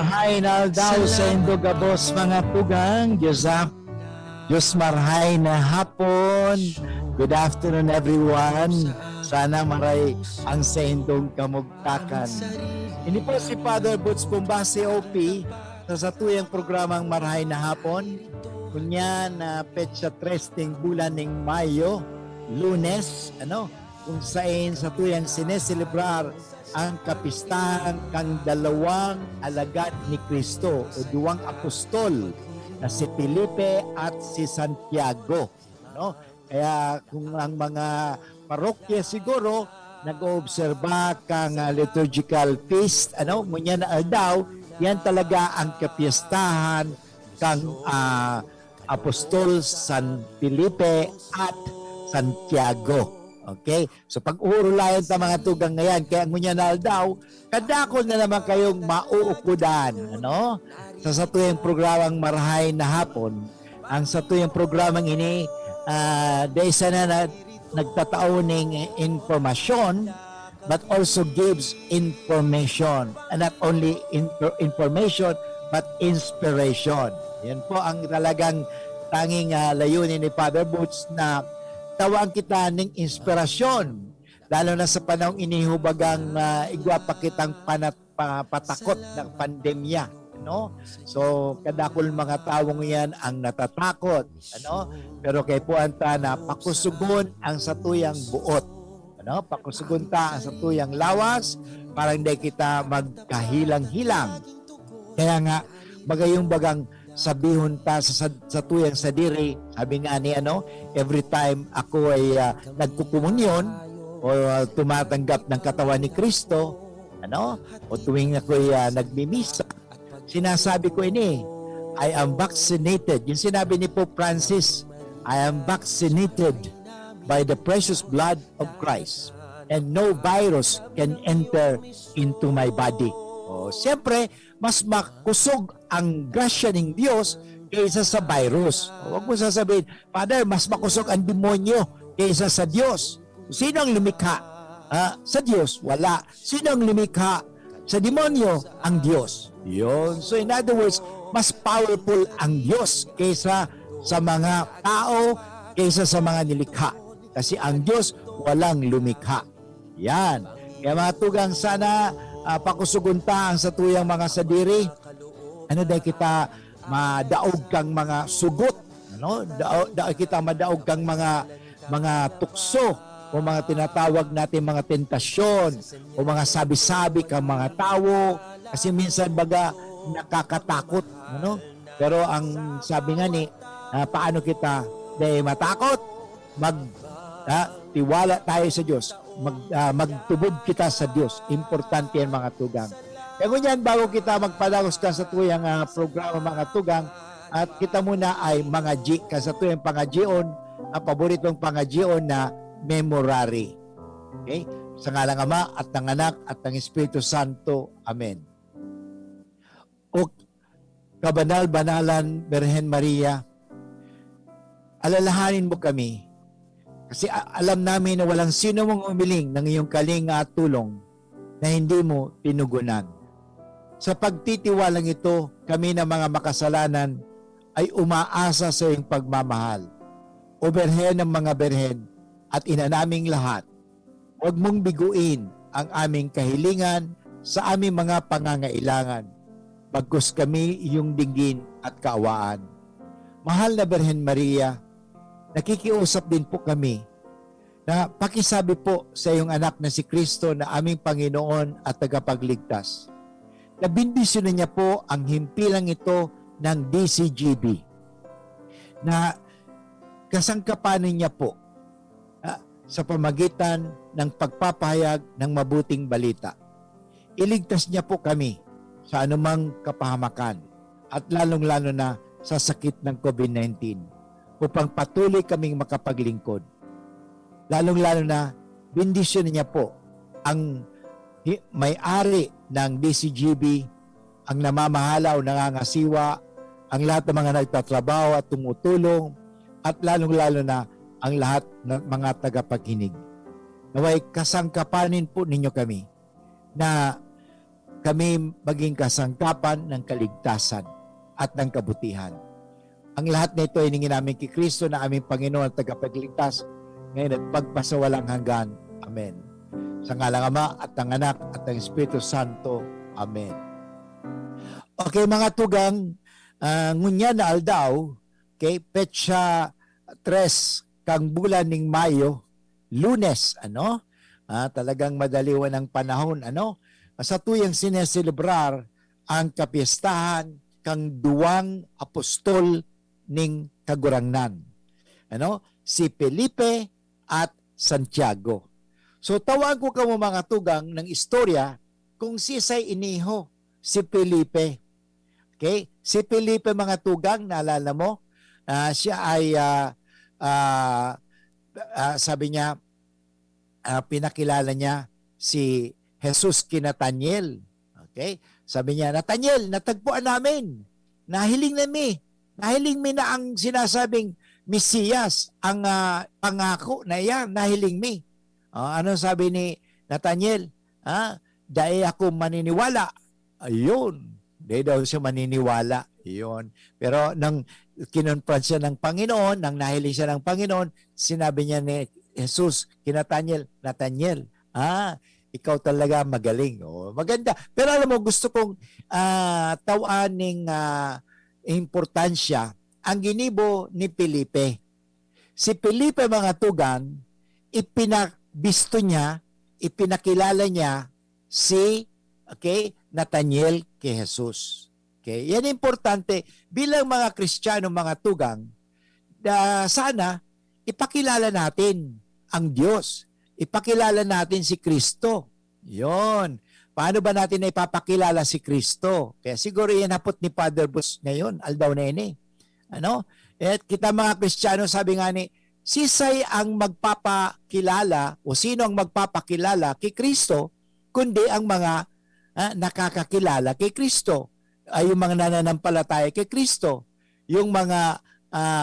marhay na daw sa Indogabos mga tugang. Diyos marhay na hapon. Good afternoon everyone. Sana maray ang sa indong kamugtakan. Ini po si Father Butch Pumbase OP sa satuyang programang marhay na hapon. Kunya na petsa 3 ting bulan ng Mayo, Lunes, kung saan satuyang sineselebrar ang kapistahan kang dalawang alagad ni Kristo o duwang apostol na si Felipe at si Santiago. Kaya kung ang mga parokya siguro nag-oobserba kang liturgical feast, munya na daw, yan talaga ang kapistahan kang apostol San Felipe at Santiago. Okay? So pag-uurulayan sa mga tugang ngayon, kaya ngunya na daw, kadako na naman kayong mauukudan. Sa satuyang programang marhay na hapon, ang satuyang programang ini, dahil sana na nagtatao ng informasyon, but also gives information. And not only information, but inspiration. Yan po ang talagang tanging layunin ni Father Butch na tawag kita ng inspirasyon, lalo na sa panahong inihubagang igwapa kitang patakot ng pandemya. So, kadakol mga tawong yan ang natatakot. Pero kay puanta na pakusugon ang satuyang buot. Pakusugon ta ang satuyang lawas para hindi kita magkahilang-hilang. Kaya nga, bagayong bagang sabihon ta sa tuyang sadiri, sabi nga ni every time ako ay nagkukumunyon o tumatanggap ng katawan ni Kristo, o tuwing ako ay nagmimisa, sinasabi ko ini, I am vaccinated. Yung sinabi ni Pope Francis, I am vaccinated by the precious blood of Christ and no virus can enter into my body. Siyempre, mas makusog ang grasya ng Diyos kaysa sa virus. Huwag mo sasabihin, Father, mas makusog ang demonyo kaysa sa Diyos. Sino ang lumikha? Sa Diyos, wala. Sino ang lumikha? Sa demonyo, ang Diyos. Yun. So in other words, mas powerful ang Diyos kaysa sa mga tao, kaysa sa mga nilikha. Kasi ang Diyos, walang lumikha. Yan. Kaya mga tugang, sana pakusugunta ang sa tuyang mga sadiri. Dahil kita madaog kang mga sugot. Dahil kita madaog kang mga tukso o mga tinatawag natin mga tentasyon o mga sabi-sabi kang mga tao. Kasi minsan baga nakakatakot. Pero ang sabi nga ni, paano kita dahil matakot? Tiwala tayo sa Diyos. Magtubod kita sa Diyos. Importante yan mga tugang. Kaya ngunyan, bago kita magpadagos ka sa tuyang programa mga tugang, at kita muna ay mga G, ka sa tuyang pangajion, ang paboritong pangajion na memorare. Okay? Sa ngalang Ama at ng Anak at ng Espiritu Santo. Amen. O kabanal-banalan, Birhen Maria, alalahanin mo kami. Kasi alam namin na walang sino mong umiling ng iyong kalinga at tulong na hindi mo tinugunan. Sa pagtitiwalang ito, kami na mga makasalanan ay umaasa sa iyong pagmamahal. O Birhen ng mga Birhen at ina naming lahat, huwag mong biguin ang aming kahilingan sa aming mga pangangailangan. Bagkus kami iyong dinggin at kaawaan. Mahal na Birhen Maria, nakikiusap din po kami na pakisabi po sa iyong anak na si Kristo na aming Panginoon at tagapagligtas. Nabindisyonan niya po ang himpilang ito ng DCGB na kasangkapanan niya po sa pamagitan ng pagpapahayag ng mabuting balita. Iligtas niya po kami sa anumang kapahamakan at lalong-lalo na sa sakit ng COVID-19 upang patuloy kaming makapaglingkod. Lalong-lalo na, bendisyon niya po ang may-ari ng DCGB, ang namamahala o nangangasiwa, ang lahat ng mga nagtatrabaho at tumutulong, at lalong-lalo na ang lahat ng mga tagapagkinig. Naway kasangkapanin po ninyo kami na kami maging kasangkapan ng kaligtasan at ng kabutihan. Ang lahat nito ay hingin namin kay Kristo na aming Panginoon at tagapagligtas ngayon at pagpasawalang hanggan. Amen. Sa ngalang Ama at ng Anak at ng Espiritu Santo. Amen. Okay mga tugang, ngunya na aldaw, okay, petsa 3 kang bulan ning Mayo, Lunes, talagang madaliwan ang panahon, sa tuyang sineselebrar ang kapistahan kang duwang apostol ning kagurangnan. Si Felipe at Santiago. So tawag ko kamo mga tugang ng istorya kung sisay iniho si Felipe. Okay? Si Felipe mga tugang, naalala mo, siya ay sabi niya, pinakilala niya si Jesus kina Nathaniel. Okay? Sabi niya, Nathaniel, natagpuan namin. Nahiling mi na ang sinasabing Mesiyas, ang pangako na yan, nahiling mi. Ano sabi ni Nathaniel? Dahil ako maniniwala. Ayun. Dahil daw siya maniniwala. Ayun. Pero nang kinonfront siya ng Panginoon, nang nahiling siya ng Panginoon, sinabi niya ni Jesus kina Nathaniel, ikaw talaga magaling. Maganda. Pero alam mo, gusto kong tawaning importansya ang ginibo ni Felipe. Si Felipe mga tugang, ipinabisto niya, ipinakilala niya si Nathaniel kay Jesus. Okay? Yan importante bilang mga Kristiyano mga tugang, sana ipakilala natin ang Diyos. Ipakilala natin si Kristo. Yon. Paano ba natin na ipapakilala si Kristo? Kaya siguro yan hapot ni Father Bus ngayon, aldaw na ini. At kita mga Kristiyano, sabi nga ni, sisay ang magpapakilala o sino ang magpapakilala kay Kristo, kundi ang mga nakakakilala kay Kristo. Ay yung mga nananampalataya kay Kristo. Yung mga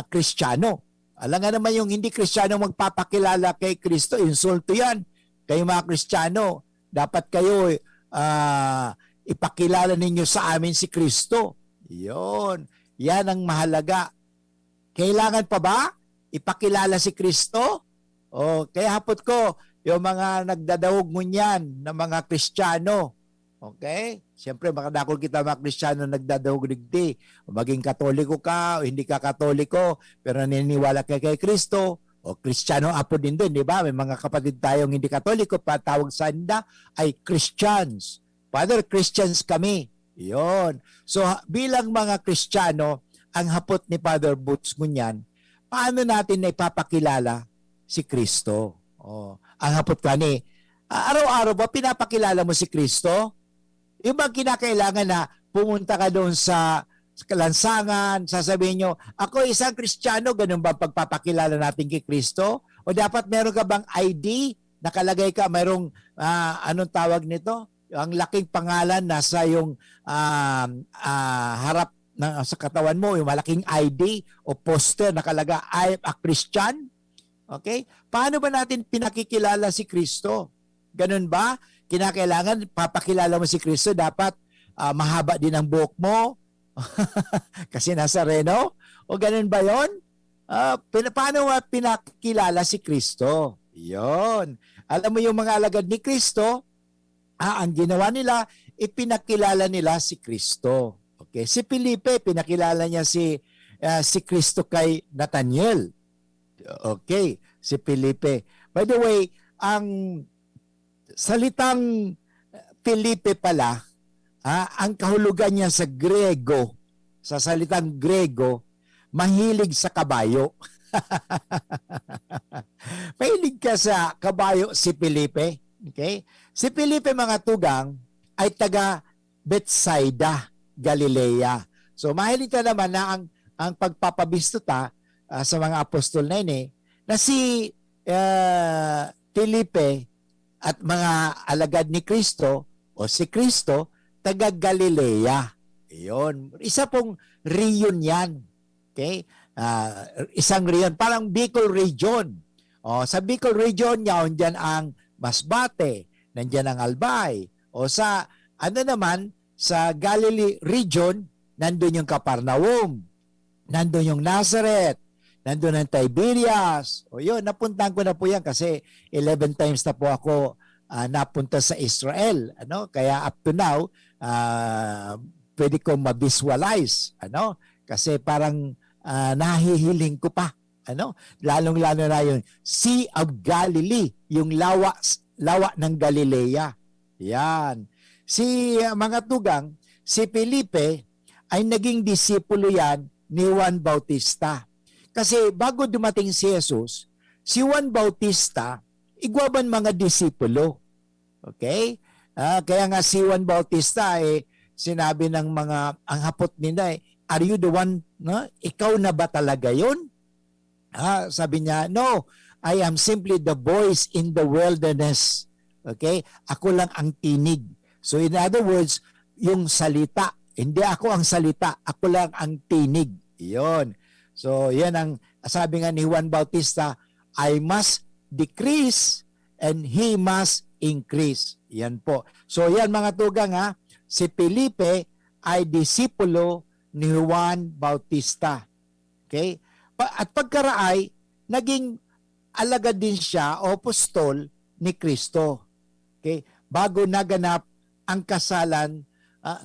Kristiyano. Alam nga naman yung hindi Kristiyano magpapakilala kay Kristo, insulto yan. Kayo mga Kristiyano, dapat kayo ipakilala ninyo sa amin si Kristo. Yon. Yan ang mahalaga. Kailangan pa ba ipakilala si Kristo? Kaya hapot ko, yung mga nagdadawog mo niyan na mga Kristiyano. Okay? Siyempre, makadakol kita mga Kristiyano nagdadawog digdi. Maging Katoliko ka o hindi ka Katoliko, pero naniniwala ka kay Kristo, o Kristiyano apo din doon, di ba? May mga kapatid tayong hindi Katoliko, patawag sa anda ay Christians. Father, Christians kami. Yon. So, bilang mga Kristiyano, ang hapot ni Father Boots Ngunyan, paano natin na ipapakilala si Kristo? Ang hapot ka ni, araw-araw ba pinapakilala mo si Kristo? Yung bang kinakailangan na pumunta ka doon sa lansangan, sasabihin nyo, ako isang Kristiyano, ganun ba pagpapakilala natin kay Kristo? O dapat meron ka bang ID, nakalagay ka, mayroong, anong tawag nito? Ang laking pangalan nasa yung harap sa katawan mo, yung malaking ID o poster nakalaga, I am a Christian. Okay? Paano ba natin pinakikilala si Kristo? Ganun ba? Kinakailangan, papakilala mo si Kristo, dapat mahaba din ang buhok mo kasi nasa reno? O ganun ba yon? Paano pinakilala si Kristo? Yon. Alam mo yung mga alagad ni Kristo, ang ginawa nila, ipinakilala nila si Kristo. Okay, si Felipe, pinakilala niya si Kristo kay Nathaniel. Okay, si Felipe. By the way, ang salitang Felipe pala, ang kahulugan niya sa Grego, sa salitang Grego, mahilig sa kabayo. Mahilig ka sa kabayo si Felipe. Okay? Si Felipe mga tugang ay taga Bethsaida, Galilea. So mahilig ka naman na ang pagpapabisto sa mga apostol na ini, na si Felipe at mga alagad ni Kristo o si Kristo taga Galilea. Iyon. Isa pong region yan. Okay? Isang region, parang Bicol region. Sa Bicol region, yan dyan ang Masbate, nandyan ang Albay. O sa Ano naman, sa Galilee region, nandun yung Capernaum, nandun yung Nazareth, nandun ang Tiberias. O yun, napuntahan ko na po yan kasi 11 times na po ako napunta sa Israel. Kaya up to now, pwede kong ma-visualize. Kasi parang nahihiling ko pa. Lalong-lalo na yung Sea of Galilee, yung lawa ng Galilea. Yan. Mga tugang, si Felipe ay naging disipulo yan ni Juan Bautista. Kasi bago dumating si Jesus, si Juan Bautista, igwaban mga disipulo. Okay? Kaya nga si Juan Bautista sinabi ng ang hapot nila are you the one? No? Ikaw na ba talaga yun? Sabi niya, no, I am simply the voice in the wilderness. Okay? Ako lang ang tinig. So in other words, yung salita, hindi ako ang salita, ako lang ang tinig. Iyon. So yan ang sabi nga ni Juan Bautista, I must decrease and he must increase. Yan po. So yan mga tugang si Felipe ay disipulo ni Juan Bautista. Okay? At pagkaraay, naging alagad din siya o apostol ni Kristo. Okay? Bago naganap ang kasalan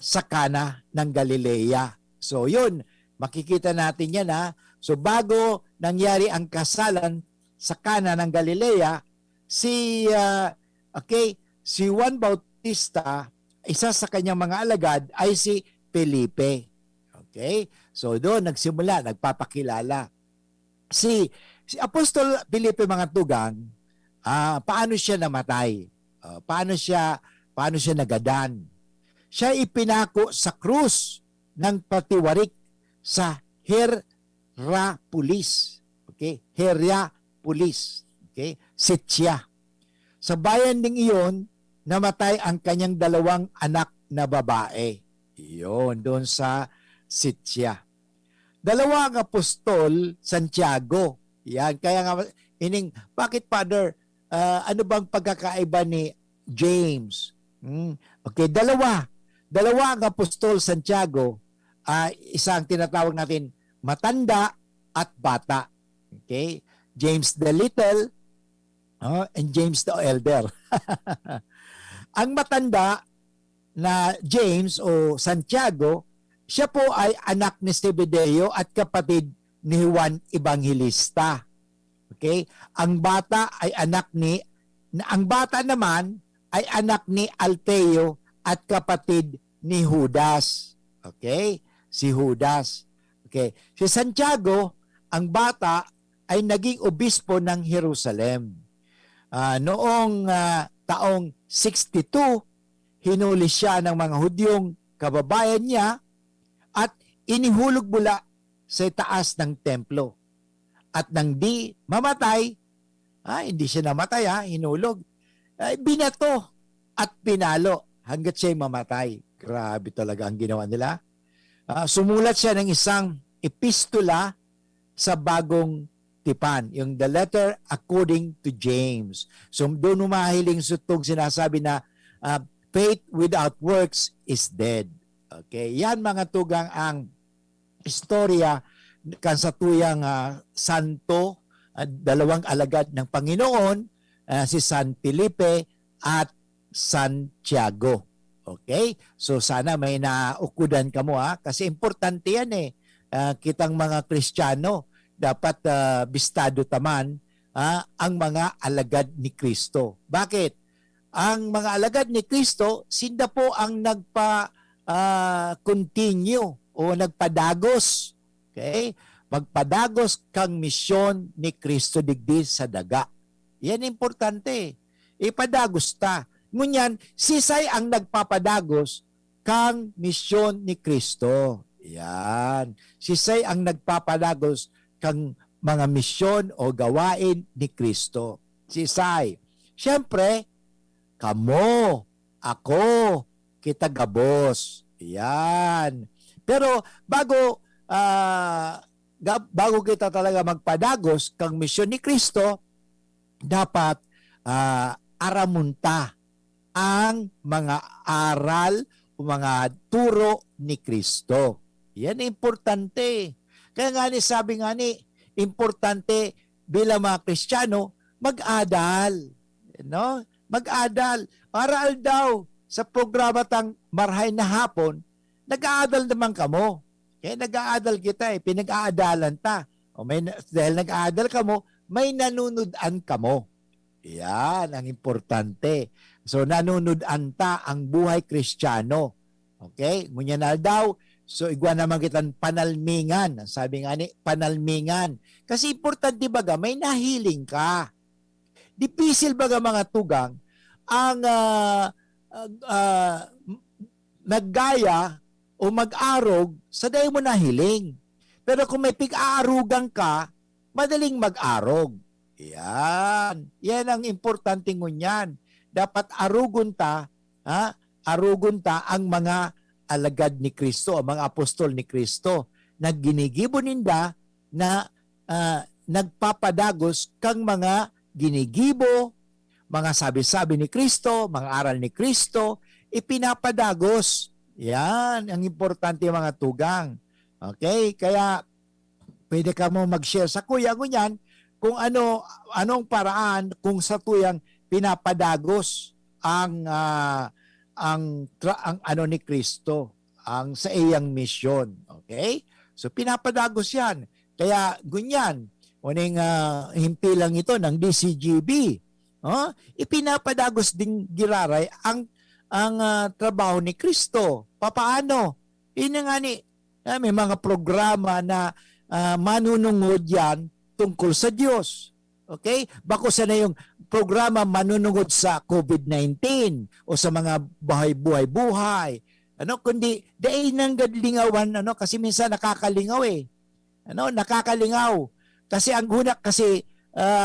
sa Cana ng Galilea. So yun, makikita natin yan So bago nangyari ang kasalan sa Cana ng Galilea, si Juan Bautista, isa sa kanyang mga alagad ay si Felipe. Okay? So doon nagsimula, nagpapakilala. Si Apostol Felipe mga tugang, paano siya namatay? Paano siya nagadan? Siya ipinako sa krus ng patiwarik sa Hierapolis. Okay? Hierapolis. Okay? Sitya. Sa bayan ding iyon, namatay ang kanyang 2 anak na babae. Iyon, doon sa Sitya. 2 ang apostol, Santiago. Yan, kaya nga, bakit Father, ano bang pagkakaiba ni James? Okay, 2 ang apostol, Santiago, isang tinatawag natin matanda at bata. Okay? James the Little and James the Elder. Ang matanda na James o Santiago, siya po ay anak ni Zebedeo at kapatid ni Juan Evangelista. Okay? Ang bata naman ay anak ni Alfeo at kapatid ni Judas. Okay? Si Judas. Okay. Si Santiago, ang bata ay naging obispo ng Jerusalem. Noong taong 62, hinuli siya ng mga Hudyong kababayan niya at inihulog mula sa taas ng templo. At nang di mamatay, hindi siya namatay, hinulog, binato at pinalo hanggat siya'y mamatay. Grabe talaga ang ginawa nila. Sumulat siya ng isang epistola sa bagong tipan, yung the letter according to James. So doon humahiling sutog sinasabi na faith without works is dead. Okay, yan mga tugang ang istorya kansatuyang santo, 2 alagad ng Panginoon, si San Felipe at Santiago. Okay? So sana may naukudan ka mo kasi importante yan kitang mga Kristiyano dapat bistado taman ang mga alagad ni Kristo. Bakit? Ang mga alagad ni Kristo, sinda po ang continue o nagpadagos. Okay? Magpadagos kang misyon ni Kristo digdi sa daga. Yan importante. Ipadagos ta. Ngunyan, sisay ang nagpapadagos kang misyon ni Kristo. Yan. Sisay ang nagpapadagos kang mga misyon o gawain ni Kristo. Sisay. Siyempre, kamo, ako, kita gabos. Yan. Pero bago kita talaga magpadagos kang misyon ni Kristo, dapat aramunta. ang mga aral o mga turo ni Kristo. Yan importante. Kaya nga ni sabi nga ni, importante bilang mga Kristiyano, mag-adal. No? Mag-adal. Aral daw sa programa tang Marhay na Hapon, nag-aadal naman kamo. Kaya nag-aadal kita pinag-aadalan ta. O dahil nag-aadal kamo, may nanunudan kamo. Yan ang importante. So nanunudan ta ang buhay Kristiyano. Okay? Ngunyan na daw, so igwa naman kitang panalmingan. Sabi nga ni, panalmingan. Kasi importante baga, may nahiling ka. Dipisil baga mga tugang, ang naggaya o mag-arog sa dayo mo nahiling. Pero kung may pig-aarugan ka, madaling mag-arog. Yan. Yan ang importante ngunyan. Dapat arugon ta ang mga alagad ni Kristo, ang mga apostol ni Kristo, na ginigibo ninda na nagpapadagos kang mga ginigibo, mga sabi-sabi ni Kristo, mga aral ni Kristo, ipinapadagos. Yan, ang importante mga tugang. Okay? Kaya, pwede ka mo mag-share sa kuya ngunyan kung anong paraan kung sa tuyang pinapadagos ang ni Kristo, ang sa iyang misyon. Okay? So, pinapadagos yan. Kaya, gunyan, uning himpilang ito ng DCGB, ipinapadagos ding giraray ang trabaho ni Kristo. Papaano? Yun nga ni, may mga programa na manunungod yan tungkol sa Diyos. Okay? Bako sa na yung programa manunungod sa COVID-19 o sa mga buhay-buhay. Kundi dahil nang gadlingawan, kasi minsan nakakalingaw nakakalingaw. Kasi ang guna kasi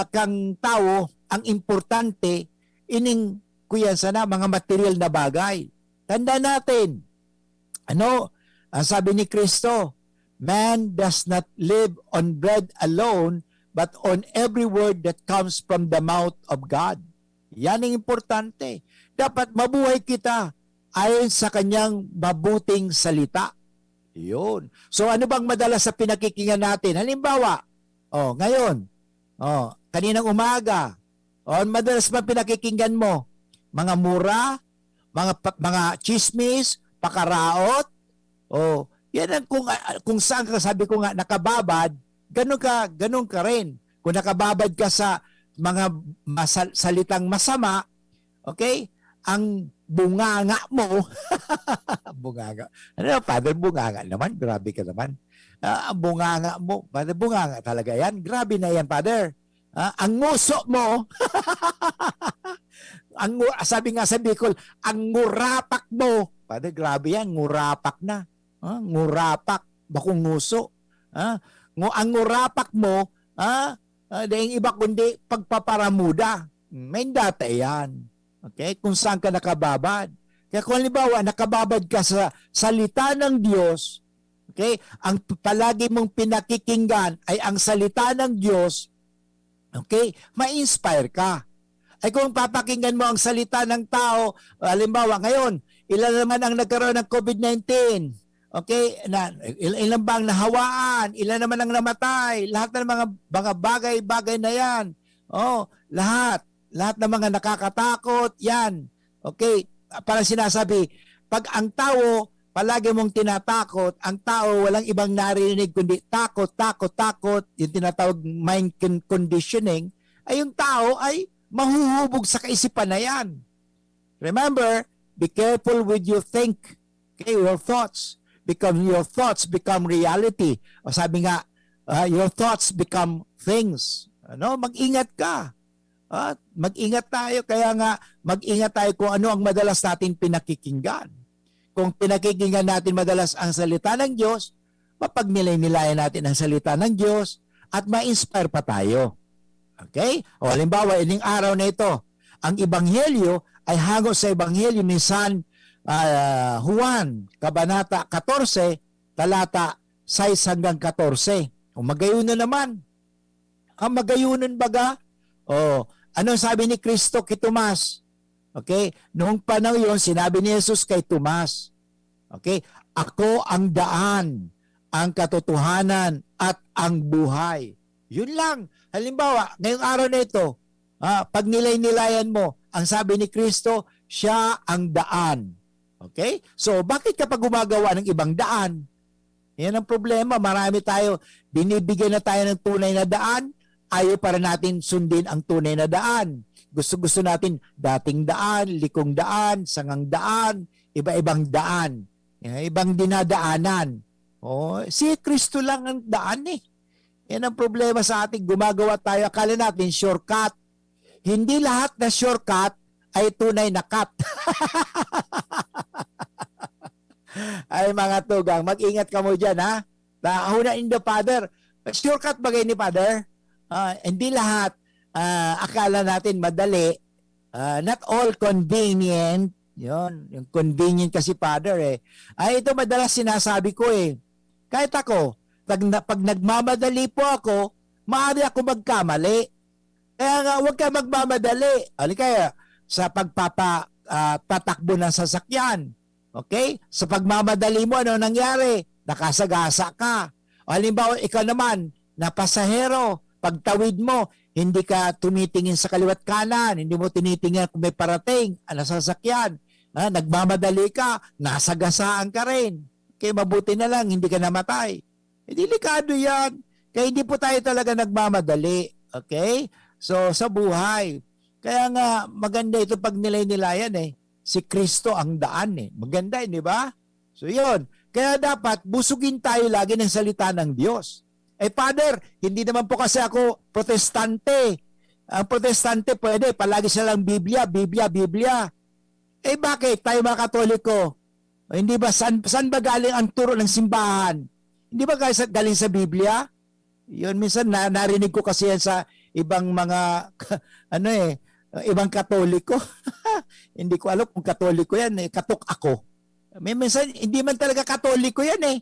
kang tao, ang importante, ining kuyan sana mga material na bagay. Tanda natin, ang sabi ni Kristo, man does not live on bread alone, but on every word that comes from the mouth of God. Yan ang importante. Dapat mabuhay kita ayon sa kanyang mabuting salita. Yun. So ano bang madalas sa pinakikinggan natin? Halimbawa, ngayon, kaninang umaga, madalas ba pinakikinggan mo? Mga mura, mga chismis, pakaraot, yan ang kung saan ka, sabi ko nga, nakababad, ganun ka rin. Kung nakababad ka sa mga salitang masama, okay, ang bunganga mo, bunganga, Father, bunganga naman, grabe ka naman. Ang bunganga mo, Father, bunganga talaga yan, grabe na yan, Father. Ang nguso mo, sabi nga sa Bicol, ang ngurapak mo, Father, grabe yan, ngurapak na. Ngurapak, bakong nguso. Ang ngurapak mo, dahil iba kundi pagpaparamuda. May data yan. Okay? Kung saan ka nakababad. Kaya kung halimbawa, nakababad ka sa salita ng Diyos, okay? Ang palagi mong pinakikinggan ay ang salita ng Diyos, okay? Ma-inspire ka. Ay kung papakinggan mo ang salita ng tao, halimbawa ngayon, ilan naman ang nagkaroon ng COVID-19? Okay, ilan bang nahawaan? Ilan naman ang namatay? Lahat ng mga bagay-bagay na yan. Lahat ng mga nakakatakot, yan. Okay, parang sinasabi, pag ang tao, palagi mong tinatakot, ang tao walang ibang narinig kundi takot, yung tinatawag mind conditioning, ay yung tao ay mahuhubog sa kaisipan na yan. Remember, be careful with you think. Okay, your thoughts become reality. O sabi nga, your thoughts become things. Mag-ingat ka. Mag-ingat tayo. Kaya nga, mag-ingat tayo kung ano ang madalas natin pinakikinggan. Kung pinakikinggan natin madalas ang salita ng Diyos, mapagnilay-nilayan natin ang salita ng Diyos at ma-inspire pa tayo. Okay? O halimbawa, ining araw na ito, ang Ebanghelyo ay hango sa Ebanghelyo ni San Juan, Kabanata 14, talata 6 hanggang 14. O magayunan naman. Ang magayunan baga, ano sabi ni Kristo kay Tomas? Okay? Noong panahon yun, sinabi ni Jesus kay Tomas, okay? Ako ang daan, ang katotohanan, at ang buhay. Yun lang. Halimbawa, ngayong araw na ito, pag nilay-nilayan mo, ang sabi ni Kristo, siya ang daan. Okay? So, bakit kapag gumagawa ng ibang daan? Yan ang problema. Marami tayo, binibigyan na tayo ng tunay na daan, ayaw para natin sundin ang tunay na daan. Gusto-gusto natin dating daan, likong daan, sangang daan, iba-ibang daan, ibang dinadaanan. Si Kristo lang ang daan eh. Yan ang problema sa atin. Gumagawa tayo, akala natin shortcut. Hindi lahat na shortcut ay tunay na cut. Ay mga tugang, mag-ingat ka mo dyan ha. Hunain the Father. Shortcut bagay ni Father. Hindi lahat akala natin madali. Not all convenient. Yun, yung convenient kasi Father eh. Ay ito madalas sinasabi ko eh. Kahit ako, pag nagmamadali po ako, maaari ako magkamali. Kaya nga, huwag ka magmamadali. Kaya sa pagpapatakbo ng sasakyan. Okay? Sa pagmamadali mo, ano nangyari? Nakasagasa ka. O halimbawa, ikaw naman, na pasahero, pagtawid mo, hindi ka tumitingin sa kaliwat kanan, hindi mo tinitingnan kung may parating, sasakyan. Nagmamadali ka, nasagasaan ka rin. Okay, mabuti na lang, hindi ka namatay. Delikado yan. Kaya hindi po tayo talaga nagmamadali. Okay? So, sa buhay. Kaya nga, maganda ito pag nilay-nilayan eh. Si Kristo ang daan eh. Maganda di ba? So yun. Kaya dapat busugin tayo lagi ng salita ng Diyos. Father, hindi naman po kasi ako protestante. Ang protestante pwede, palagi silang Biblia, Biblia, Biblia. Bakit? Tayo mga Katoliko. Hindi ba, saan ba galing ang turo ng simbahan? Hindi ba galing sa Biblia? Yun, minsan narinig ko kasi yan sa ibang mga, ibang Katoliko. Hindi ko alam kung Katoliko yan eh. Katok ako. Minsan, hindi man talaga Katoliko yan eh.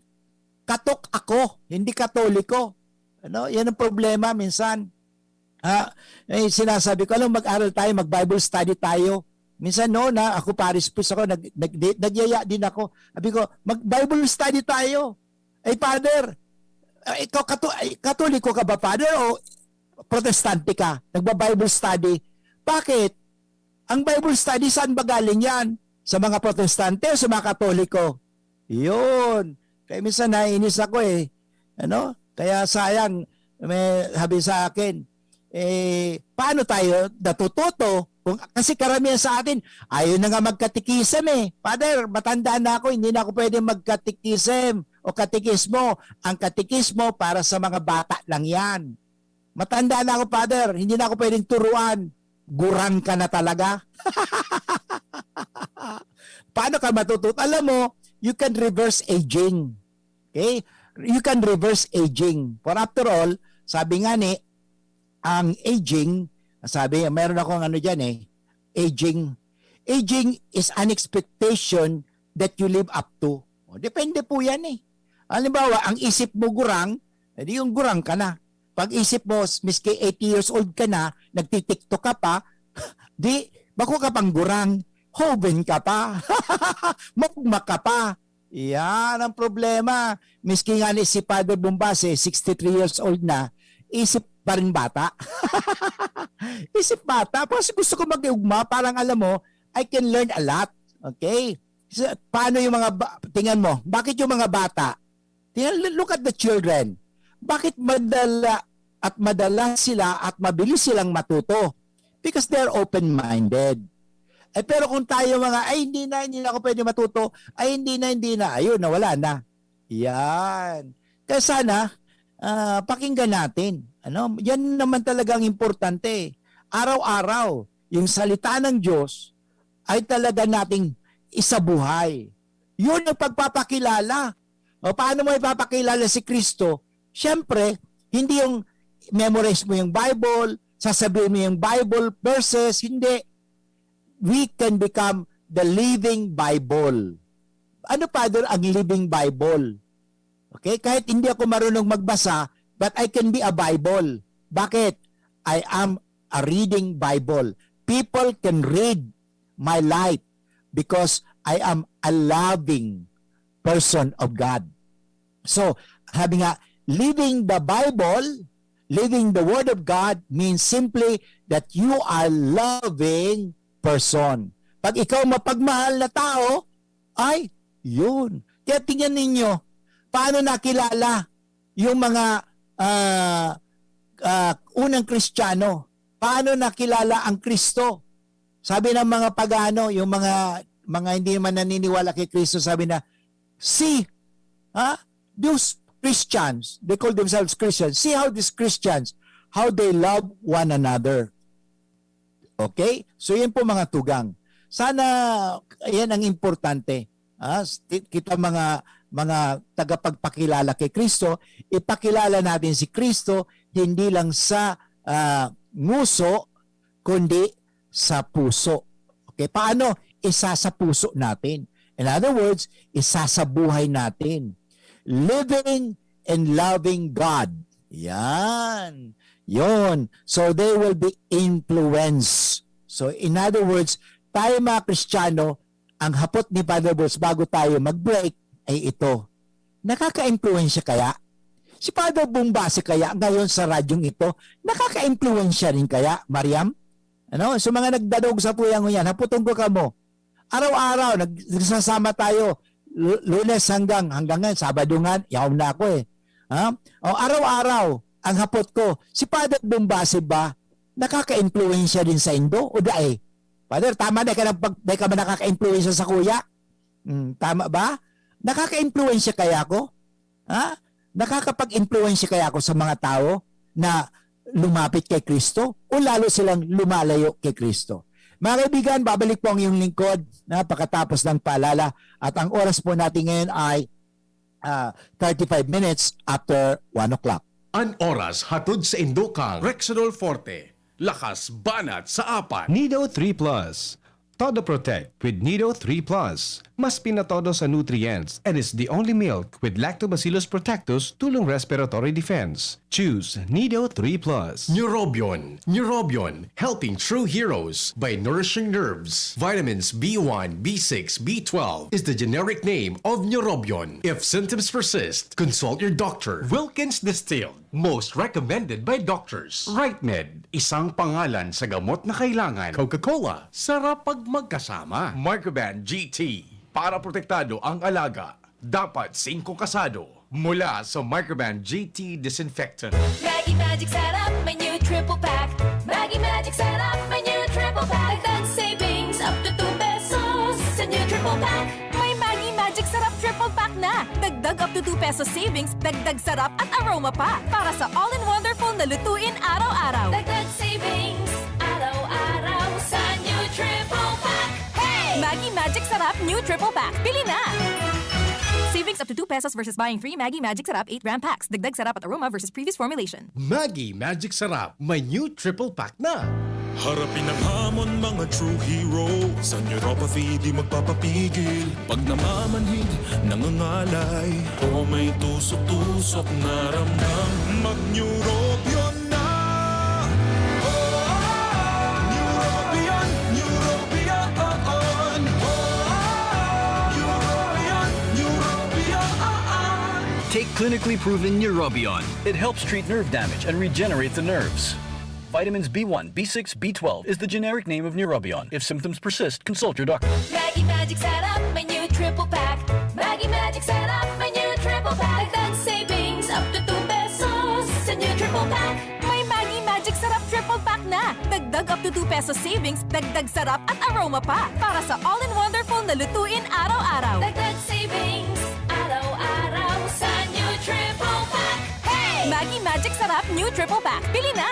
Katok ako, hindi Katoliko. Yan ang problema minsan. Sinasabi ko, mag-aral tayo, mag-Bible study tayo. Minsan ako Paris Priest ako, nagyaya din ako. Sabi ko, mag-Bible study tayo. Father, ikaw Katoliko ka ba, Father, o Protestante ka? Nagba-Bible study. Bakit? Ang Bible study, saan ba galing yan? Sa mga Protestante o sa mga Katoliko? Yun. Kaya minsan nainis ako eh. Kaya sayang, may sabi sa akin, paano tayo natututo? Kasi karamihan sa atin, ayaw na nga magkatikism eh. Father, matanda na ako, hindi na ako pwede magkatikism o katikismo. Ang katikismo para sa mga bata lang yan. Matanda na ako, Father, hindi na ako pwedeng turuan. Gurang ka na talaga. Paano ka matututo? Alam mo, you can reverse aging. Okay? You can reverse aging. For after all, sabi nga ang aging, sabi, meron akong dyan aging. Aging is an expectation that you live up to. Depende po yan eh. Halimbawa, ang isip mo gurang, edi yung gurang ka na. Pag isip mo, miski 80 years old ka na, nagtitiktok ka pa, bako ka pang gurang, hoven ka pa, mukma ka pa. Yan ang problema. Miski nga si Father Bombase, 63 years old na, isip pa rin bata. Isip bata. Kasi gusto ko mag-iugma, parang alam mo, I can learn a lot. Okay? So, paano yung tingnan mo, bakit yung mga bata? Look at the children. Bakit madala sila at mabilis silang matuto? Because they're open-minded. Pero kung tayo hindi na ako pwede matuto, hindi na, ayun, nawala na. Yan. Kaya sana, pakinggan natin. Yan naman talagang importante. Araw-araw, yung salita ng Diyos ay talaga nating isabuhay. Yun ang pagpapakilala. Paano mo ipapakilala si Kristo? Siyempre, hindi yung memorize mo yung Bible, sasabihin mo yung Bible verses, hindi. We can become the living Bible. Ano pa doon ang living Bible? Okay? Kahit hindi ako marunong magbasa, but I can be a Bible. Bakit? I am a reading Bible. People can read my life because I am a loving person of God. So, sabi nga, living the Bible, living the Word of God means simply that you are loving person. Pag ikaw mapagmahal na tao, ay, yun. Kaya tingnan ninyo, paano nakilala yung mga unang Kristiyano? Paano nakilala ang Kristo? Sabi ng mga pagano, yung mga hindi man naniniwala kay Kristo, sabi na, see, those Christians, they call themselves Christians. See how these Christians, how they love one another. Okay? So yan po mga tugang. Sana yan ang importante. Kita mga tagapagpakilala kay Kristo, ipakilala natin si Kristo hindi lang sa nguso, kundi sa puso. Okay? Paano? Isa sa puso natin. In other words, isa sa buhay natin. Living and loving God. Yan. Yon. So they will be influenced. So in other words, tayo mga Kristiyano, ang hapot ni Father Bruce bago tayo mag-break ay ito. Nakaka-influensya kaya? Si Father Bumbasi kaya ngayon sa radyong ito, nakaka-influensya rin kaya, Mariam? Ano? So mga nagdadog sa puyang yan, haputon ko ka mo. Araw-araw, nagsasama tayo. Lunes hanggang ngayon, Sabado nga, yaw na ako eh. O, araw-araw, ang hapot ko, si Father Bumbasi ba, nakaka-influensya din sa Indo? O dae? Father, tama na ka ba nakaka-influensya sa kuya? Tama ba? Nakaka-influensya kaya ako? Nakakapag-influensya kaya ako sa mga tao na lumapit kay Kristo o lalo silang lumalayo kay Kristo? Mga kaibigan, babalik po ang iyong lingkod pagkatapos ng paalala at ang oras po natin ngayon ay 35 minutes after 1 o'clock. Ang oras hatod sa Indokang Rexidol Forte. Lakas banat sa apat. Nido 3 Plus. Todo Protect with Nido 3 Plus. Mas pinatodo sa nutrients and is the only milk with Lactobacillus protectus tulong respiratory defense. Choose Nido 3 Plus. Neurobion. Neurobion, helping true heroes by nourishing nerves. Vitamins B1, B6, B12 is the generic name of Neurobion. If symptoms persist, consult your doctor. Wilkins Distilled, most recommended by doctors. RightMed, isang pangalan sa gamot na kailangan. Coca-Cola, sarap pag magkasama. Microban GT, para protektado ang alaga. Dapat 5 kasado. Mula sa Microban GT Disinfectant. Maggie Magic Sarap, my new triple pack. Maggie Magic Sarap, my new triple pack. Dagdag savings up to 2 pesos sa new triple pack. May Maggie Magic Sarap triple pack na. Dagdag up to 2 pesos savings, dagdag sarap at aroma pa. Para sa all-in-wonderful na lutuin araw-araw. Dagdag savings, araw-araw sa new triple pack. Hey! Maggie Magic Sarap new triple pack. Bili na! Savings up to 2 pesos versus buying free Maggie Magic Sarap 8-gram packs. Dagdag sarap at aroma versus previous formulation. Maggie Magic Sarap, may new triple pack na. Harapin ang hamon mga true hero. Sa neuropathy di magpapapigil. Pag namamanhid, nangangalay o may tusok-tusok na ramdam, mag-neurobion na. Neurobion, neurobion. Take clinically proven Neurobion. It helps treat nerve damage and regenerate the nerves. Vitamins B1, B6, B12 is the generic name of Neurobion. If symptoms persist, consult your doctor. Maggie Magic Sarap, my new triple pack. Maggie Magic Sarap, my new triple pack. Dagdag savings up to 2 pesos sa new triple pack. May Maggie Magic Sarap triple pack na. Dagdag up to 2 pesos savings, dagdag sarap at aroma pa. Para sa all-in-wonderful na lutuin araw-araw. Dagdag savings, araw-araw sa new triple pack. Hey! Maggie Magic Sarap new triple pack. Bili na!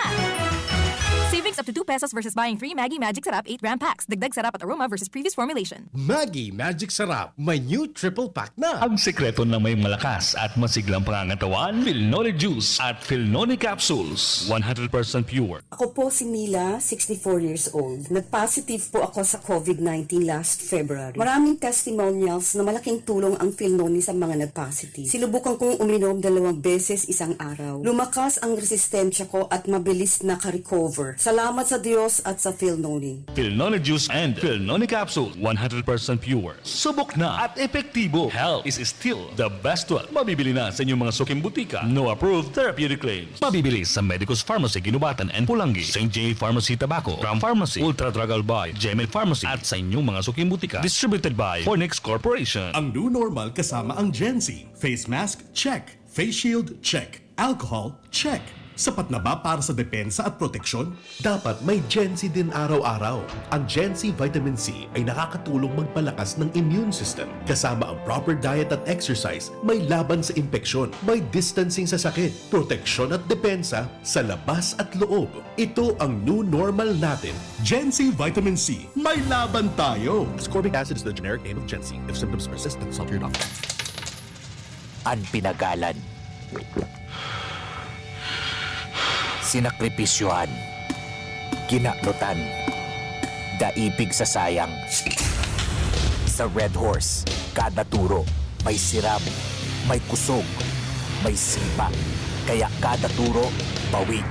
Savings up to 2 pesos versus buying free Maggie Magic Sarap 8-gram packs. Dagdag sarap at aroma versus previous formulation. Maggie Magic Sarap, may new triple pack na. Ang sekreto ng may malakas at masiglang pangangatawan, Philnonic Juice at Philnonic Capsules. 100% pure. Ako po si Mila, 64 years old. Nag-positive po ako sa COVID-19 last February. Maraming testimonials na malaking tulong ang Philnoni sa mga nag-positive. Sinubukan kong uminom 2 beses isang araw. Lumakas ang resistensya ko at mabilis na ka-recover. Salamat Salamat sa Diyos at sa Philnoni. Philnoni Juice and Philnoni Capsule, 100% pure. Subok na at epektibo. Health is still the best one. Mabibili na sa inyong mga suking butika. No approved therapeutic claims. Mabibili sa Medicus Pharmacy, Ginubatan and Pulangi, St. J. Pharmacy, Tabaco, Ram Pharmacy, Ultra Drug Albay, Gemel Pharmacy, at sa inyong mga suking butika. Distributed by Fornix Corporation. Ang new normal kasama ang Gen-Z. Face mask? Check. Face shield? Check. Alcohol? Check. Sapat na ba para sa depensa at proteksyon? Dapat may Gen-Z din araw-araw. Ang Gen-Z Vitamin C ay nakakatulong magpalakas ng immune system. Kasama ang proper diet at exercise, may laban sa impeksyon, may distancing sa sakit, proteksyon at depensa sa labas at loob. Ito ang new normal natin. Gen-Z Vitamin C. May laban tayo! Ascorbic acid is the generic name of Gen-Z. If symptoms persist, consult your doctor. Ang pinagalan. Sinakripisyohan. Ginaklutan. Daipig sa sayang. Sa Red Horse, kada turo, may siram, may kusog, may sipa. Kaya kada turo, bawig.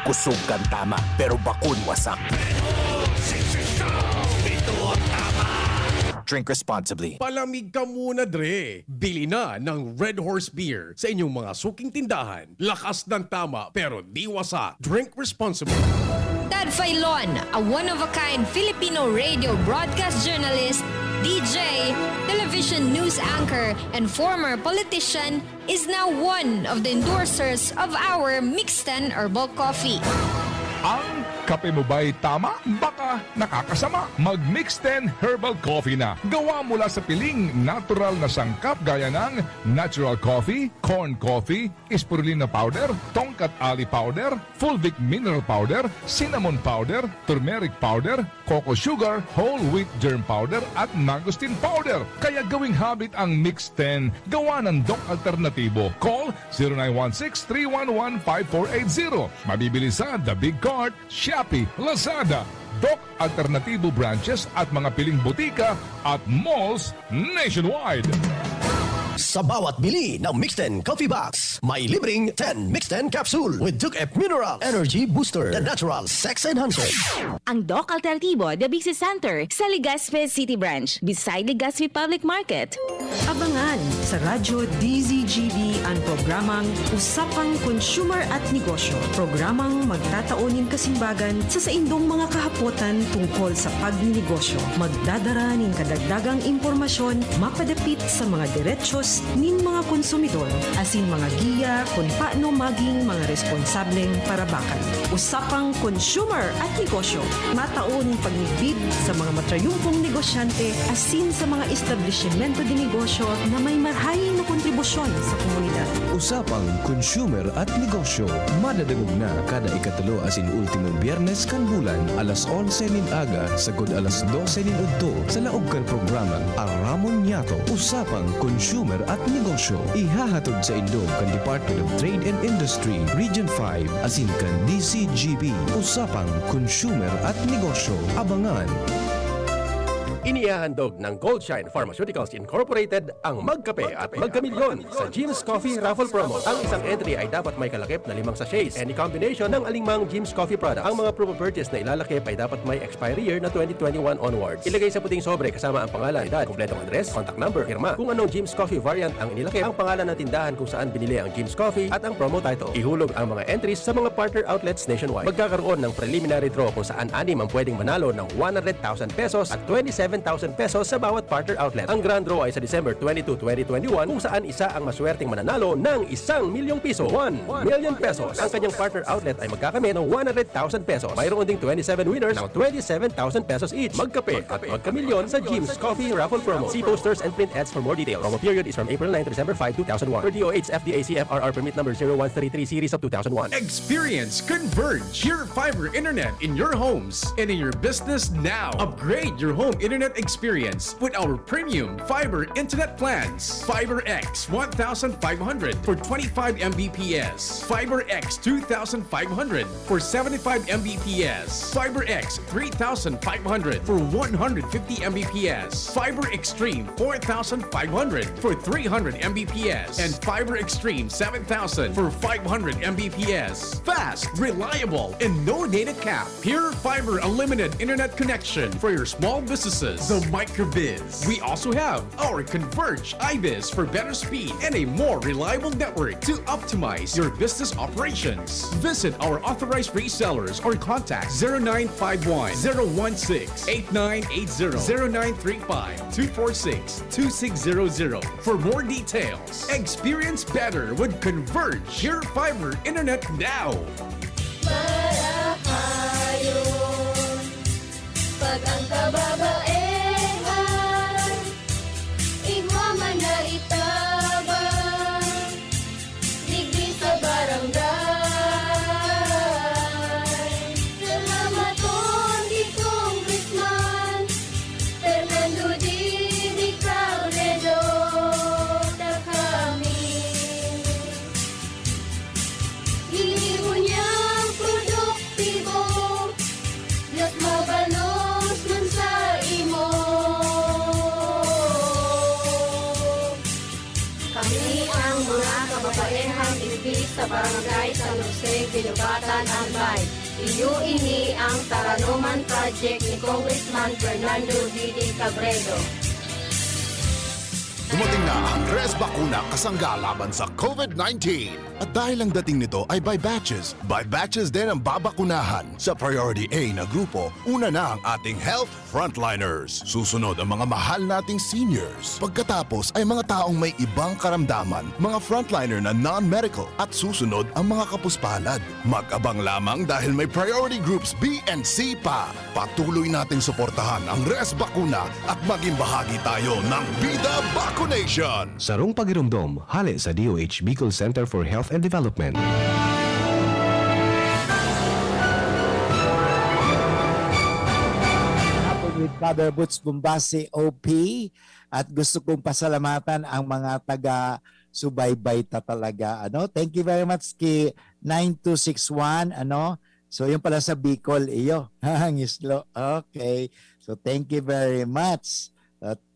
Kusog kang tama, pero bakun wasak. Drink responsibly. Palamig ka muna, Dre. Bili na ng Red Horse Beer sa inyong mga suking tindahan. Lakas ng tama pero di wasak. Drink responsibly. Tad Failon, a one-of-a-kind Filipino radio broadcast journalist, DJ, television news anchor, and former politician, is now one of the endorsers of our Mixten Herbal Coffee. Ang kape mo ba'y tama? Baka nakakasama. Mag-Mix 10 Herbal Coffee na. Gawa mula sa piling natural na sangkap gaya ng natural coffee, corn coffee, spirulina powder, tongkat ali powder, fulvic mineral powder, cinnamon powder, turmeric powder, cocoa sugar, whole wheat germ powder, at mangosteen powder. Kaya gawing habit ang Mix 10. Gawa ng Doc Alternatibo. Call 0916-311-5480. Mabibili sa The Big Cart, Shopee, Lazada, Doc Alternatibo branches at mga piling butika at malls nationwide. Sa bawat bili ng Mixten Coffee Box, may libreng 10 Mixten Capsule with Duke F Mineral Energy Booster, the natural sex enhancer. Ang Doc Alternatibo, the Bixi Center, sa Legazpi City Branch, beside Legazpi Public Market. Abangan sa Radyo DZGB ang programang Usapang Consumer at Negosyo. Programang magtataunin kasimbagan sa saindong mga kahapotan tungkol sa pagninegosyo. Magdadara ng kadagdagang impormasyon mapadapit sa mga diretsos nin mga konsumidor asin mga giya kung paano maging mga responsableng parabakan. Usapang Consumer at Negosyo. Mataon pagnigbid sa mga matrayumpong negosyante asin sa mga establishmento de negosyo na may marhayin na kontribusyon sa komunidad. Usapang Consumer at Negosyo. Madadagog na kada ikatulo asin ultimong biyernes kan bulan alas 11 nin aga sagod alas 12 nin udto sa laog kan programang Aramon Yato. Usapang Consumer at Negosyo. Ihahatod sa Indog kan Department of Trade and Industry Region 5 asin kan DCGB. Usapang Consumer at Negosyo. Abangan. Inihahandog ng Goldshine Pharmaceuticals Incorporated ang Magkape at Magkamilyon sa Jim's Coffee Raffle Promo. Ang isang entry ay dapat may kalakip na 5 sachets. Any combination ng alingmang Jim's Coffee product. Ang mga proof of purchase na ilalakip ay dapat may expiry year na 2021 onwards. Ilagay sa puting sobre kasama ang pangalan, edad, kompletong address, contact number, firma. Kung anong Jim's Coffee variant ang inilakip, ang pangalan ng tindahan kung saan binili ang Jim's Coffee at ang promo title. Ihulog ang mga entries sa mga partner outlets nationwide. Magkakaroon ng preliminary draw kung saan 6 ang pwedeng manalo ng 100,000 pesos at 27,000 pesos sa bawat partner outlet. Ang grand draw ay sa December 22, 2021 kung saan isa ang maswerteng mananalo ng 1 milyong piso. 1 million pesos. Ang kanyang partner outlet ay magkakamit ng 100,000 pesos. Mayroon ding 27 winners ng 27,000 pesos each. Magkape at magkamilyon sa Jim's Coffee Raffle Promo. See posters and print ads for more details. Promo period is from April 9 to December 5, 2001. Per DOH FDA CFRR permit number 0133 series of 2001. Experience Converge, your fiber internet in your homes and in your business now. Upgrade your home internet internet experience with our premium fiber internet plans. Fiber X 1500 for 25 Mbps. Fiber X 2500 for 75 Mbps. Fiber X 3500 for 150 Mbps. Fiber Extreme 4500 for 300 Mbps. And Fiber Extreme 7000 for 500 Mbps. Fast, reliable, and no data cap. Pure Fiber Unlimited Internet connection for your small businesses. The Microbiz. We also have our Converge iBiz for better speed and a more reliable network to optimize your business operations. Visit our authorized resellers or contact 0951 016 8980 0935 246 2600 for more details. Experience better with Converge Pure Fiber Internet now. Marahayon, pag ang kababaehan, igwa man na itabang, digdi sa barangay. Salamat di Congressman Fernando Di Cauledo, ta kami. Giliho niyang produktibo, Diyos mabalos man sa imo. Kami ang mga kababaehang ibig sa barangay San Jose, Ginubatan, Albay. Iyo ini ang Taranuman Project ni Congressman Fernando Didi Cabredo. Dumating na ang Res Bakuna kasangga laban sa COVID-19. At dahil ang dating nito ay by batches din ang babakunahan. Sa Priority A na grupo, una na ang ating health frontliners. Susunod ang mga mahal nating seniors. Pagkatapos ay mga taong may ibang karamdaman, mga frontliner na non-medical. At susunod ang mga kapuspalad. Mag-abang lamang dahil may priority groups B and C pa. Patuloy nating suportahan ang Res Bakuna at maging bahagi tayo ng Vida Vaccination. Sarong pagirumdom, hali sa DOH Bicol Center for Health and Development. With Father Butch Bumbasi OP, at gusto kong pasalamatan ang mga taga-subaybay talaga. Thank you very much kay 9261. So yung pala sa Bicol, iyo. Ngislo. Okay. So thank you very much.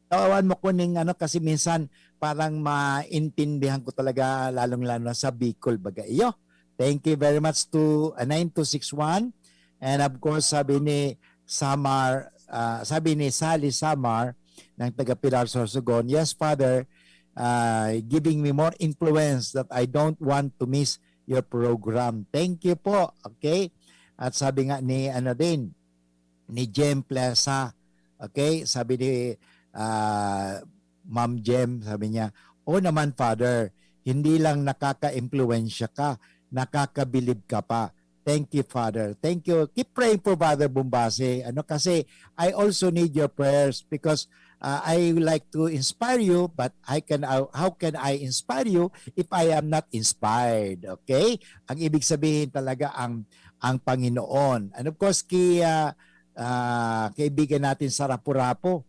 Tawawan mo ko ning kasi minsan parang maintindihan ko talaga lalong-lalo sa Bicol baga iyo. Thank you very much to 9261. And of course sabi ni Sally Samar ng taga Pilar Sorsogon, yes Father, giving me more influence that I don't want to miss your program. Thank you po. Okay? At sabi nga ni ni Jem Plaza, okay? Sabi ni Ma'am Jem, sabi niya, naman Father, hindi lang nakaka-impluensya ka, nakakabilib ka pa. Thank you, Father. Thank you. Keep praying for Father Bumbasi. Kasi I also need your prayers because I like to inspire you, but how can I inspire you if I am not inspired? Okay? Ang ibig sabihin talaga ang Panginoon. And of course, kaibigan natin sa Rapu-Rapu,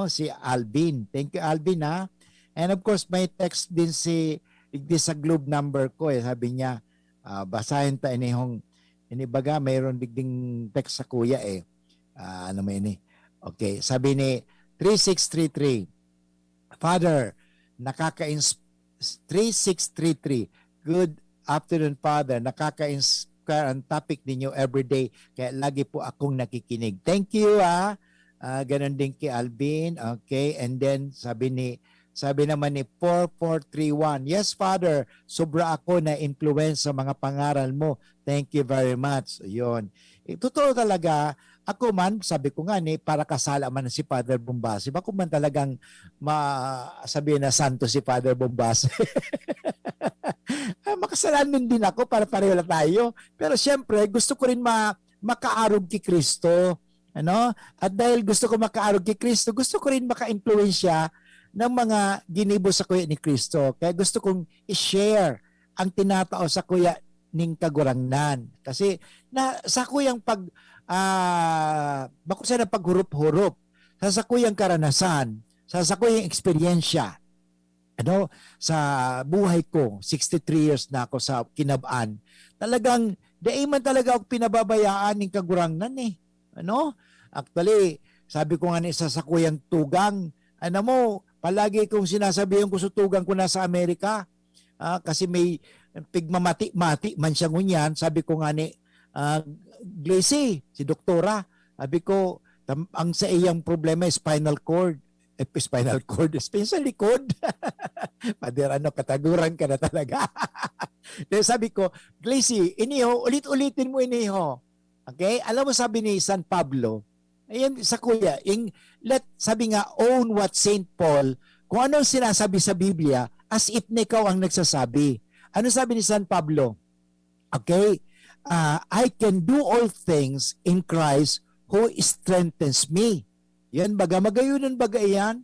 si Alvin. Thank you, Alvin, ha? And of course, may text din sa Globe number ko. Sabi niya, basahin ta inibaga, mayroon digding text sa kuya Okay, sabi ni 3633, Father, 3633, good afternoon Father, nakaka-inspire ang topic ninyo everyday, kaya lagi po akong nakikinig. Thank you ganon din kay Alvin. Okay, and then sabi naman ni 4431, yes Father, sobra ako na influence sa mga pangaral mo. Thank you very much. Yun. Totoo talaga, ako man, sabi ko nga para kasala man si Father Bumbasi. Bako man talagang sabihin na santo si Father Bumbasi. Makasalanan din ako para pareho lang tayo. Pero siyempre, gusto ko rin makaarog kay Kristo. At dahil gusto ko makaarog kay Kristo, gusto ko rin maka-influensya ng mga ginibo sa kuya ni Kristo. Kaya gusto kong i-share ang tinatao sa kuya ning kagurangnan. Kasi sa kuyang bako siya na paghurup-hurup. sasakuyang karanasan, sasakuyang eksperyensya. Ano, sa buhay ko, 63 years na ako sa kinabaan, talagang daiman talaga ako pinababayaan ng kagurangnan eh. Ano? Actually, sabi ko nga ni sa sakuyang tugang, ano mo, palagi kong sinasabihan ko sa tugang ko nasa Amerika, kasi may pigmamati-mati man siya ngunyan, sabi ko nga ni Glacy, si doktora, sabi ko, ang sa iyang problema is spinal cord, spinal likod. Pader, kataguran ka na talaga. Then sabi ko, Glacy, iniho, ulit-ulitin mo iniho. Okay? Alam mo sabi ni San Pablo, ayan sa kuya, sabi nga, own what Saint Paul, kung anong sinasabi sa Biblia, as if na ikaw ang nagsasabi. Ano sabi ni San Pablo? Okay? I can do all things in Christ who strengthens me. Yan, magayunan yan.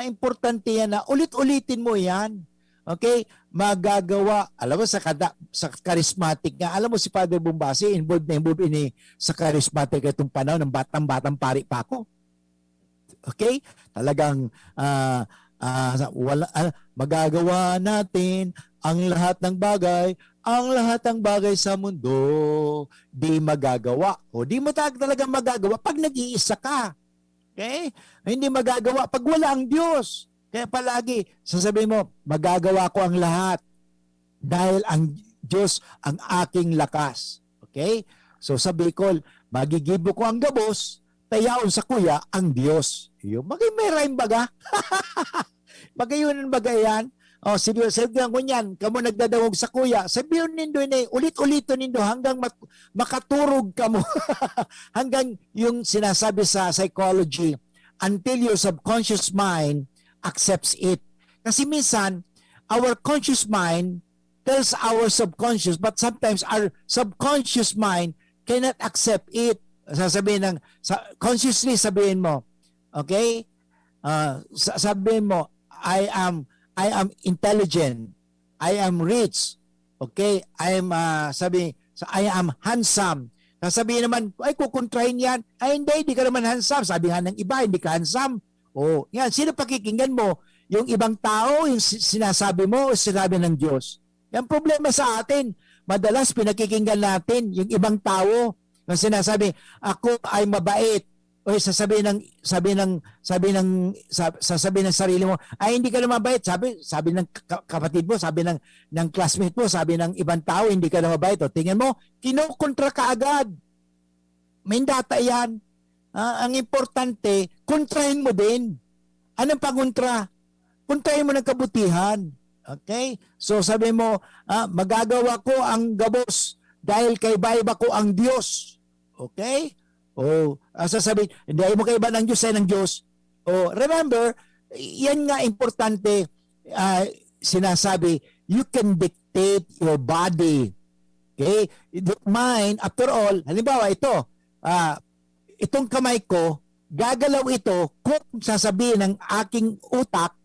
Importante yan na ulit-ulitin mo yan. Okay? Magagawa. Alam mo, sa charismatic nga, alam mo si Father Bombasi, involved ini sa charismatic itong panahon ng batang pari pa ako. Okay? Talagang magagawa natin ang lahat ng bagay sa mundo di magagawa. O di mo talaga magagawa pag nag-iisa ka. Okay? Hindi magagawa pag wala ang Diyos. Kaya palagi, sasabihin mo, magagawa ko ang lahat dahil ang Diyos ang aking lakas. Okay? So sa Bicol, magigibo ko ang gabos, tayaon sa kuya ang Diyos. Yung may rhyme baga. Magayunan baga yan. O, sabihan ko niyan, kamo nagdadawog sa kuya, sabihin nindo ulit-ulito nindo hanggang makaturog kamo. Hanggang yung sinasabi sa psychology, until your subconscious mind accepts it. Kasi minsan, our conscious mind tells our subconscious, but sometimes our subconscious mind cannot accept it. Sasabihin consciously sabihin mo, okay? Sabihin mo, I am intelligent. I am rich. Okay? I am handsome. Sasabihin naman, ay kukontrahin yan. Ay hindi ka naman handsome. Sabi nga ng iba, hindi ka handsome. Oh, yan, sino pakikinggan mo? Yung ibang tao, yung sinasabi mo o sinabi ng Diyos? Yan problema sa atin. Madalas pinakikinggan natin yung ibang tao. Yung sinasabi, ako ay mabait. O sasabihin ng sarili mo, ay hindi ka na mabait. Sabi ng kapatid mo, sabi ng classmate mo, sabi ng ibang tao, hindi ka na mabait. O tingnan mo, kinukontra ka agad. May data yan. Ang importante, kontrahin mo din. Anong pangontra? Kontrahin mo ng kabutihan. Okay? So sabi mo, magagawa ko ang gabos dahil kay Bayba ko ang Diyos. Okay? O sasabihin, hindi mo kaiba ng Diyos ay ng Diyos. O remember, yan nga importante, sinasabi, you can dictate your body. Okay? Mind, after all, halimbawa ito, itong kamay ko, gagalaw ito kung sasabihin ng aking utak,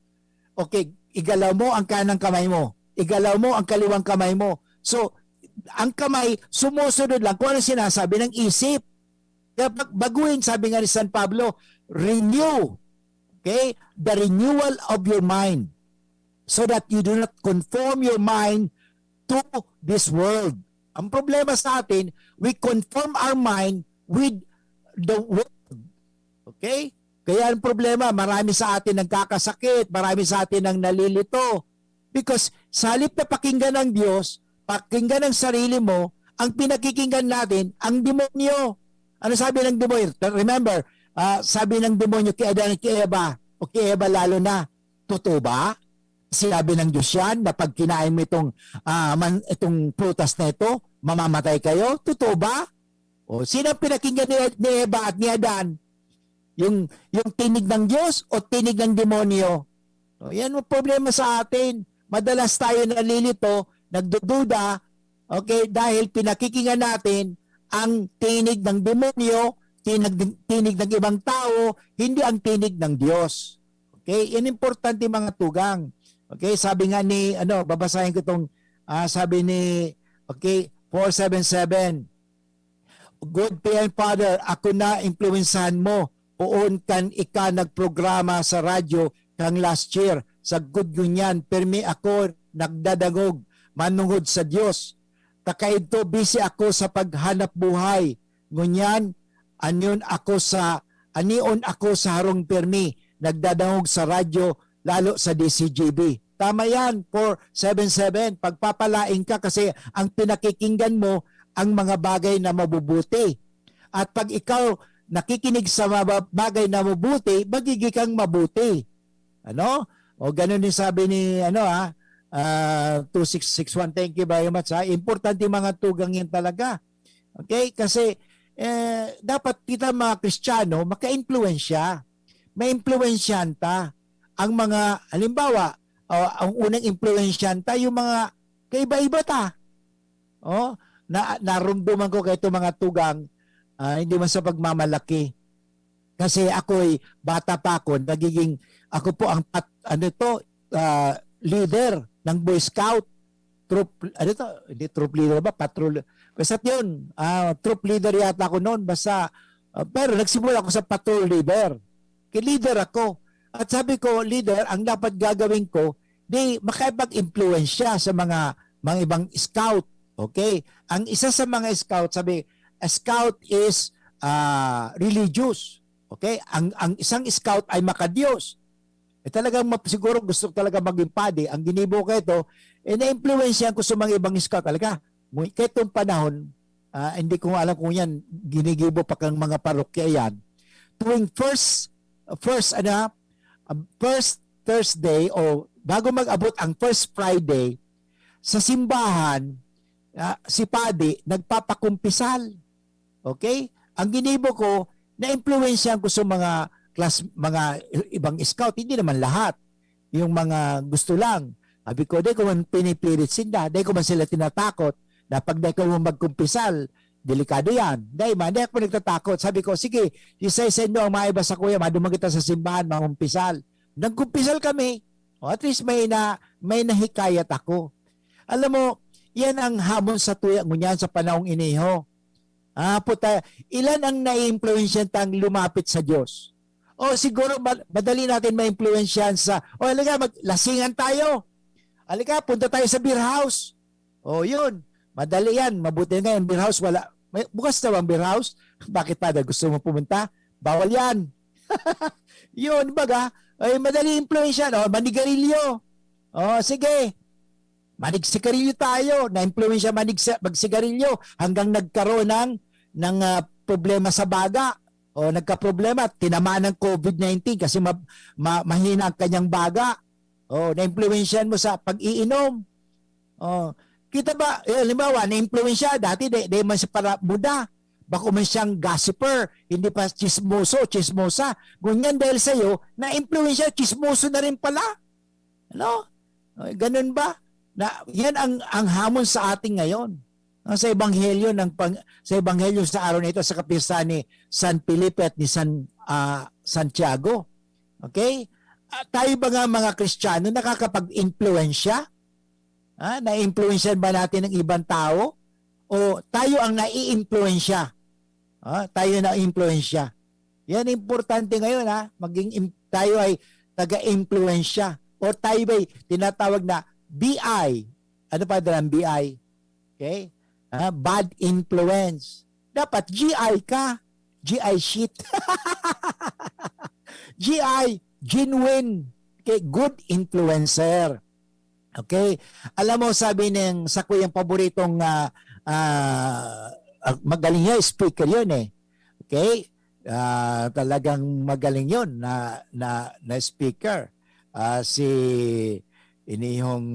okay, igalaw mo ang kanang kamay mo, igalaw mo ang kaliwang kamay mo. So, ang kamay, sumusunod lang kung ano sinasabi ng isip. Kaya baguhin, sabi nga ni San Pablo, renew, okay, the renewal of your mind so that you do not conform your mind to this world. Ang problema sa atin, we conform our mind with the world. Okay? Kaya ang problema, marami sa atin nagkakasakit, marami sa atin ang nalilito. Because sa halip na pakinggan ng Diyos, pakinggan ng sarili mo, ang pinakikinggan natin, ang demonyo. Ano sabi ng demonyo? Remember, sabi ng demonyo kay Adan at kay Eva, o kay Eva lalo na, totoo ba? Sinabi ng Diyos yan na pag kinain mo itong prutas na ito, mamamatay kayo? Totoo ba? O sino pinakinggan ni Eva at ni Adan? Yung tinig ng Diyos o tinig ng demonyo? O, yan ang problema sa atin. Madalas tayo nalilito, nagdududa, okay, dahil pinakikinggan natin ang tinig ng demonyo, tinig ng ibang tao, hindi ang tinig ng Diyos. Okay? Yan importante mga tugang. Okay? Sabi nga ni, babasahin ko itong, sabi ni, okay, 477, Good Parent Father, ako na impluensahan mo Uon kan ika nagprograma sa radyo kang last year. Sa good ganyan, permi ako nagdadangog manungod sa Dios. Takaidto busy ako sa paghanap buhay. Ngunyan, anion ako sa harong permi nagdadangog sa radyo lalo sa DCGB. Tama yan, 477. Pagpapalaing ka kasi ang pinakikinggan mo ang mga bagay na mabubuti. At pag ikaw nakikinig sa bagay na mabuti, magiging kang mabuti. Ano? O ganun din sabi ni 2661. Thank you very much. Importante mga tugang yan talaga. Okay? Kasi dapat kita mga Kristiyano maka-impluensya. May impluensyanta. Ang mga, halimbawa, ang unang impluensyanta, yung mga kaiba-iba ta. Narumduman ko kay itong mga tugang, hindi man sa pagmamalaki. Kasi ako'y bata pa ako, ako po ang leader ng Boy Scout. Hindi troop leader ba? Patrol. Basta yun, troop leader yata ako noon. Basta, pero nagsimula ako sa patrol leader. Leader ako. At sabi ko, leader, ang dapat gagawin ko, di makipag-impluensya sa mga ibang scout. Okay? Ang isa sa mga scout, sabi, a scout is religious. Okay? Ang isang scout ay makadiyos. Talagang siguro gusto talaga maging padi. Ang ginibo ko ito, na-impluensyan ko sa mga ibang scout. Talaga, kahit itong panahon, hindi ko alam kung yan, ginigibo pa kang mga parokya yan. Tuwing first Thursday o bago mag-abot ang first Friday, sa simbahan, si Padi nagpapakumpisal. Okay? Ang ginibo ko, na-impluensyan ko sa mga ibang scout, hindi naman lahat. Yung mga gusto lang. Sabi ko, di ko man pinipilit sila, di ko man sila tinatakot na pag di ko magkumpisal, delikado yan. Di ako nagtatakot. Sabi ko, sige, isa-isa nyo ang maiba sa kuya, madumang kita sa simbahan, mangumpisal. Nagkumpisal kami. At least may nahikayat ako. Alam mo, yan ang hamon sa tuya ngunyan sa panahong iniho. Ilan ang na-influensyan tang lumapit sa Diyos? O siguro madali natin ma-influensyan halika, maglasingan tayo. Halika, punta tayo sa beer house. Yun. Madali yan. Mabuti nga yung beer house. Bukas na ang beer house. Bakit pa? Gusto mo pumunta? Bawal yan. Yun, baga. Madali influensya. Manigarilyo. Sige. Manigsigarilyo tayo. Na-influensya magsigarilyo hanggang nagkaroon ng problema sa baga. Nagka-problema. Tinamaan ng COVID-19 kasi mahina ang kanyang baga. Na-influensyan mo sa pag-iinom. Kita ba, halimbawa, na-influensya, dati di man siya para muda. Bako man siyang gossiper, hindi pa chismosa. Ganyan dahil sa'yo, na-influensya, chismoso na rin pala. Ano? Ganun ba? Yan ang hamon sa ating ngayon. Sa ebanghelyo sa araw na ito, sa kapistahan ni San Felipe at ni Santiago. Okay? Tayo ba nga mga Kristiyano nakakapag-influensya? Na-influensyan ba natin ng ibang tao? O tayo ang nai-influensya? Tayo na-influensya. Yan importante ngayon tayo ay taga-influensya. O tayo ba'y tinatawag na BI. Ano pa ang BI? Okay? Bad influence. Dapat GI ka. GI shit. GI, genuine. Okay? Good influencer. Okay? Alam mo, sabi sa kuyang paboritong magaling niya, speaker yun eh. Okay? Talagang magaling yun na speaker. Si inihong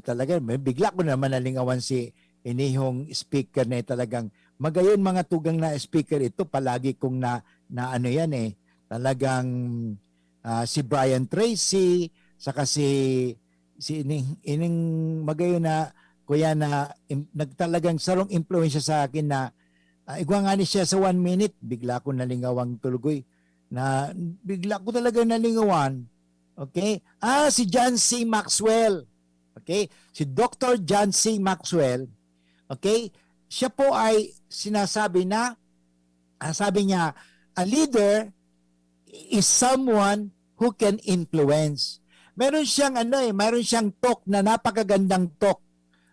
talaga, bigla ko naman nalingawan si inihong speaker na talagang magayon mga tugang na speaker ito. Palagi kong na ano yan eh. Talagang si Brian Tracy, saka si ining magayon na kuya na nagtalagang sarong influensya sa akin na igwa nga ni siya sa 1 minute, bigla ko nalingawang tulugoy na bigla ko talaga nalingawan. Okay? Si John C. Maxwell. Okay? Si Dr. John C. Maxwell. Okay? Siya po ay sinasabi na sabi niya, A leader is someone who can influence. Meron siyang meron siyang talk na napakagandang talk.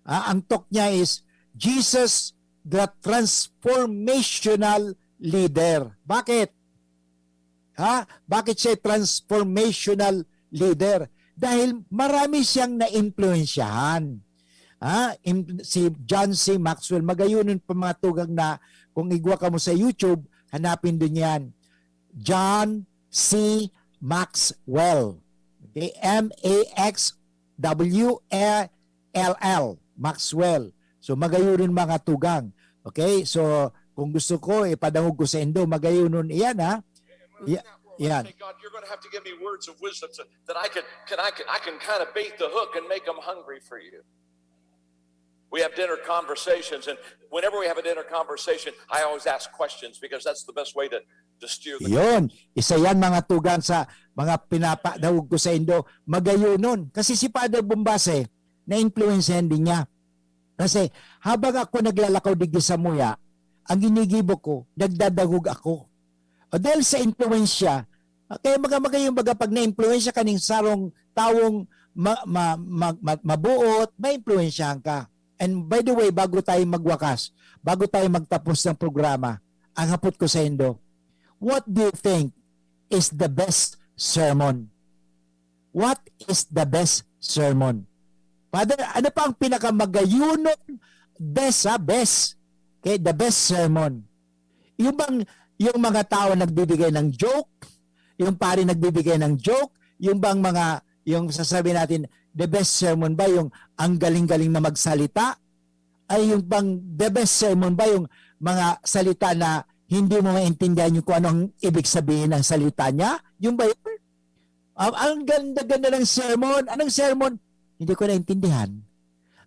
Ang talk niya is Jesus the transformational leader. Bakit? Bakit siya transformational leader? Dahil marami siyang na-influensyahan. Si John C. Maxwell, magayunin pa mga tugang na kung igwa ka mo sa YouTube, hanapin din yan. John C. Maxwell. Okay? M-A-X-W-E-L-L. Maxwell. So magayunin mga tugang. Okay? So kung gusto ko, ipadangog ko sa Indo, magayunin iyan Yan. God, you're going to have to give me words of wisdom that I can kind of bait the hook and make them hungry for you. We have dinner conversations, and whenever we have a dinner conversation, I always ask questions because that's the best way to steer the Yun. Isa yan mga tugan sa mga pinapadawag ko sa Indo. Magayunon. Kasi si Father Bombase, na-influencehan din niya. Kasi habang ako naglalakaw digdi sa muya, ang ginigibo ko, nagdadagog ako. O dahil sa influensya, kaya magayong pag na-influensya ka ng sarong tawong mabuot, ma-influensyahan ka. And by the way, bago tayo magwakas, bago tayo magtapos ng programa, ang hapot ko sa Indo, what do you think is the best sermon? What is the best sermon? Father, ano pa ang pinakamagayunong best? Okay, the best sermon. Yung mga tao nagbibigay ng joke, yung pari nagbibigay ng joke, yung sasabi natin, the best sermon ba yung ang galing-galing na magsalita? Ay yung the best sermon ba yung mga salita na hindi mo maintindihan yung kung anong ibig sabihin ng salita niya? Yung ba yun? Ang ganda-ganda ng sermon. Anong sermon? Hindi ko naintindihan.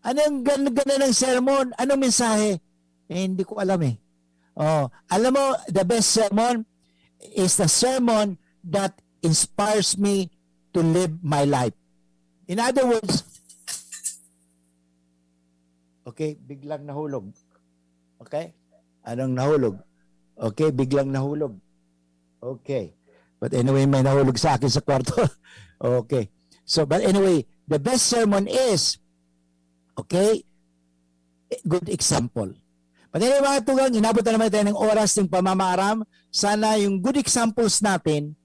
Anong ganda-ganda ng sermon? Anong mensahe? Hindi ko alam eh. Alam mo, the best sermon is the sermon that inspires me to live my life. In other words, okay, biglang nahulog. Okay? Anong nahulog? Okay, biglang nahulog. Okay. But anyway, may nahulog sa akin sa kwarto. Okay. So, but anyway, the best sermon is, okay, good example. But anyway, mga tugang, inabot na naman tayo ng oras ng pamamaaram. Sana yung good examples natin,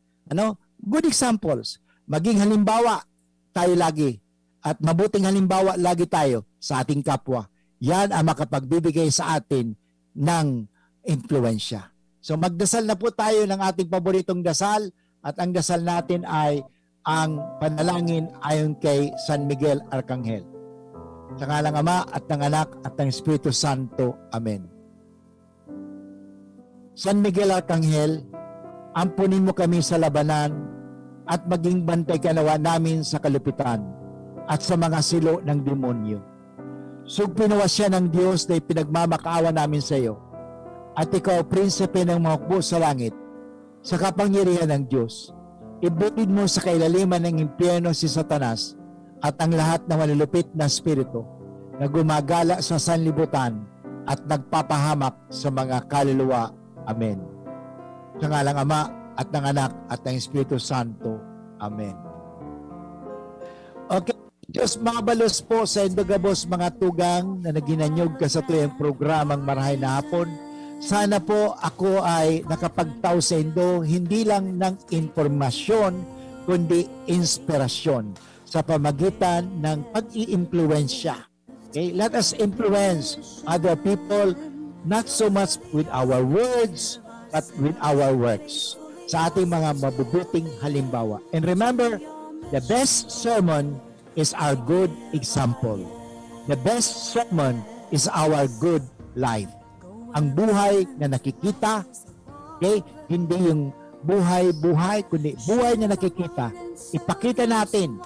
good examples, maging halimbawa tayo lagi at mabuting halimbawa lagi tayo sa ating kapwa. Yan ang makapagbibigay sa atin ng impluensya. So magdasal na po tayo ng ating paboritong dasal at ang dasal natin ay ang panalangin ayon kay San Miguel Arcangel. Sa ngalang Ama at ng Anak at ng Espiritu Santo. Amen. San Miguel Arcangel, ampunin mo kami sa labanan at maging bantay ka nawa namin sa kalupitan at sa mga silo ng demonyo. Sugpinawa siya ng Diyos na pinagmamakaawa namin sa iyo. At ikaw, prinsipe ng mga hukbo sa langit, sa kapangyarihan ng Diyos, ibutid mo sa kailaliman ng impyerno si Satanas at ang lahat ng malulupit na spirito na gumagala sa sanlibutan at nagpapahamak sa mga kaluluwa. Amen. Sa ngalang Ama at ng Anak at ng Espiritu Santo. Amen. Okay. Diyos mabalos po sa Indogabos mga tugang na naginanyog ka sa tuyang programang Marahay na Hapon. Sana po ako ay nakapagtaw sa Indo hindi lang ng informasyon kundi inspirasyon sa pamagitan ng pag-i-impluensya. Okay? Let us influence other people not so much with our words but with our works sa ating mga mabubuting halimbawa. And remember, the best sermon is our good example. The best sermon is our good life. Ang buhay na nakikita, okay? Hindi yung buhay-buhay, kundi buhay na nakikita. Ipakita natin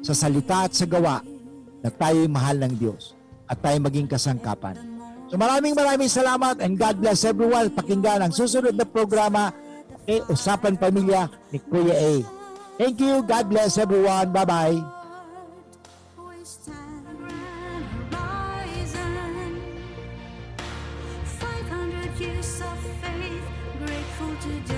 sa salita at sa gawa na tayo'y mahal ng Diyos at tayo maging kasangkapan. So maraming salamat and God bless everyone. Pakinggan ang susunod na programa, okay, Usapan Pamilya ni Kuya A. Thank you. God bless everyone. Bye-bye. 500 years of faith, grateful today.